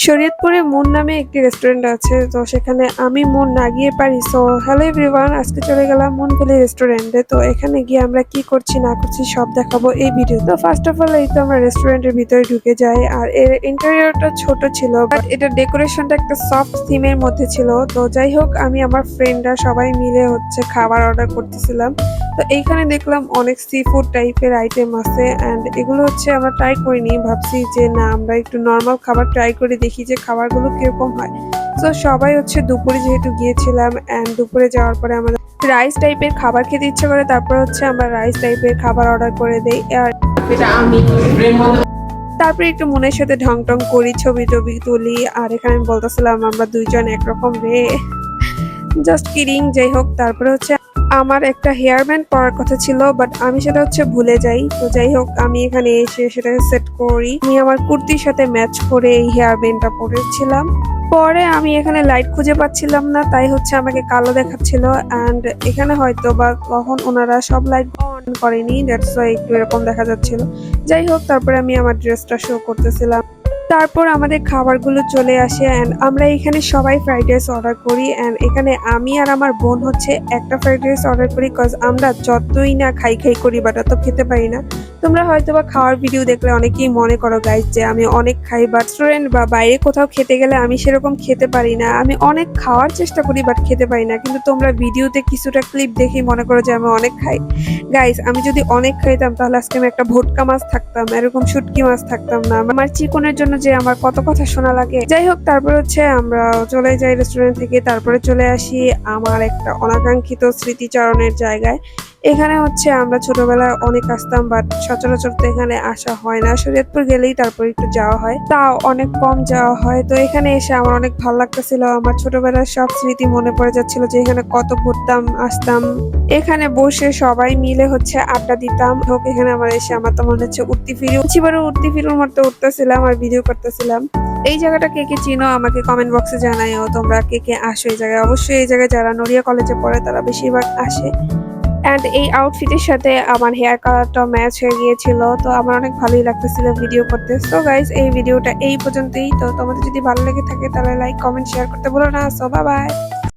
শরীয়তপুরে moon নামে একটি restaurant আছে, তো সেখানে আমি মুন না গিয়ে পারি। সো হ্যালো এভরিওয়ান, আজকে চলে গেলাম মুন ভ্যালি রেস্টুরেন্টে। তো এখানে গিয়ে আমরা কি করছি না করছি সব দেখাবো এই ভিডিও। তো ফার্স্ট অফ অল এই তো আমরা রেস্টুরেন্টের ভিতরে ঢুকে যাই, আর এর ইন্টেরিয়রটা ছোট ছিল, বাট এটা ডেকোরেশনটা একটা সফট থিমের মধ্যে ছিল। তো যাই হোক, আমি আমার ফ্রেন্ডরা সবাই মিলে খাবার অর্ডার করতেছিলাম। তো এইখানে দেখলাম অনেক সি ফুড টাইপের আইটেম আছে, অ্যান্ড এগুলো আমরা ট্রাই করিনি। ভাবছি যে না, আমরা একটু নর্মাল খাবার ট্রাই করে দেখি যে খাবারগুলো কিরকম হয়। তো সবাই দুপুরে যেহেতু গিয়েছিলাম, অ্যান্ড দুপুরে যাওয়ার পরে আমাদের রাইস টাইপের খাবার খেতে ইচ্ছে করে, তারপর আমরা রাইস টাইপের খাবার অর্ডার করে দেই। আর তারপরে একটু মনের সাথে ঢং টং করি, ছবি টবি তুলি। আর এখানে আমি বলতেছিলাম আমরা দুইজন একরকম রে, জাস্ট কিডিং। যাই হোক, তারপরে আমার একটা হেয়ার ব্যান্ড পরার কথা ছিল, বাট আমি সেটা ভুলে যাই। তো যাই হোক, আমি এখানে এসে সেটাকে সেট করি। আমি আমার কুর্তির সাথে ম্যাচ করে এই হেয়ার ব্যান্ডটা পরেছিলাম। পরে আমি এখানে লাইট খুঁজে পাচ্ছিলাম না, তাই আমাকে কালো দেখাচ্ছিল। অ্যান্ড এখানে হয়তো বা তখন ওনারা সব লাইট অন করেনি, দ্যাটস ওয়াই একটু এরকম দেখা যাচ্ছিল। যাই হোক, তারপরে আমি আমার ড্রেসটা শো করতেছিলাম। তারপর আমাদের খাবারগুলো চলে আসে, অ্যান্ড আমরা এখানে সবাই ফ্রাইড রাইস অর্ডার করি। অ্যান্ড এখানে আমি আর আমার বোন একটা ফ্রাইড রাইস অর্ডার করি, কজ আমরা যতই না খাই করি, বাট অত খেতে পারি না। তোমরা হয়তো বা খাওয়ার ভিডিও দেখলে অনেকেই মনে করো গাইজ যে আমি অনেক খাই, বাট রেস্টুরেন্ট বা বাইরে কোথাও খেতে গেলে আমি সেরকম খেতে পারি না। আমি অনেক খাওয়ার চেষ্টা করি, বাট খেতে পারি না। কিন্তু তোমরা ভিডিওতে কিছুটা ক্লিপ দেখেই মনে করো যে আমি অনেক খাই। গাইজ, আমি যদি অনেক খাইতাম তাহলে আজকে আমি একটা ভোটকা মাছ থাকতাম, এরকম শুটকি মাছ থাকতাম না। আমার চিকনের জন্য যে আমার কত কথা শোনা লাগে। যাই হোক, তারপর আমরা চলে যাই রেস্টুরেন্ট থেকে। তারপরে চলে আসি আমার একটা অনাকাঙ্ক্ষিত স্মৃতিচারণের জায়গায়। এখানে আমরা ছোটবেলায় অনেক আসতাম, বাট সচরাচর তো এখানে আসা হয় না। শরীয়তপুর গেলেই তারপর একটু যাওয়া হয়, তাও অনেক কম যাওয়া হয়। তো এখানে এসে আমার অনেক ভালো লাগতেছিল। আমার ছোটবেলার সব স্মৃতি মনে পড়ে যাচ্ছিল, যে এখানে কত ঘুরতাম আসতাম। এখানে বসে সবাই মিলে আড্ডা দিতাম। হোক, এখানে আমার তো মনে হচ্ছে উঠতি ফিরুর মতো উঠতেছিলাম আর ভিডিও করতেছিলাম। এই জায়গাটা কে কে চিনো আমাকে কমেন্ট বক্সে জানাইও, তোমরা কে কে আসো এই জায়গায়। অবশ্যই এই জায়গায় যারা নড়িয়া কলেজে পড়ে তারা বেশিরভাগ আসে। অ্যান্ড এই আউটফিটের সাথে আমার হেয়ার কালারটা ম্যাচ হয়ে গিয়েছিল, তো আমার অনেক ভালোই লাগতেছিল ভিডিও করতে। সো গাইজ, এই ভিডিওটা এই পর্যন্তই। তো তোমাদের যদি ভালো লেগে থাকে তাহলে লাইক, কমেন্ট, শেয়ার করতে ভুলো না। So bye bye.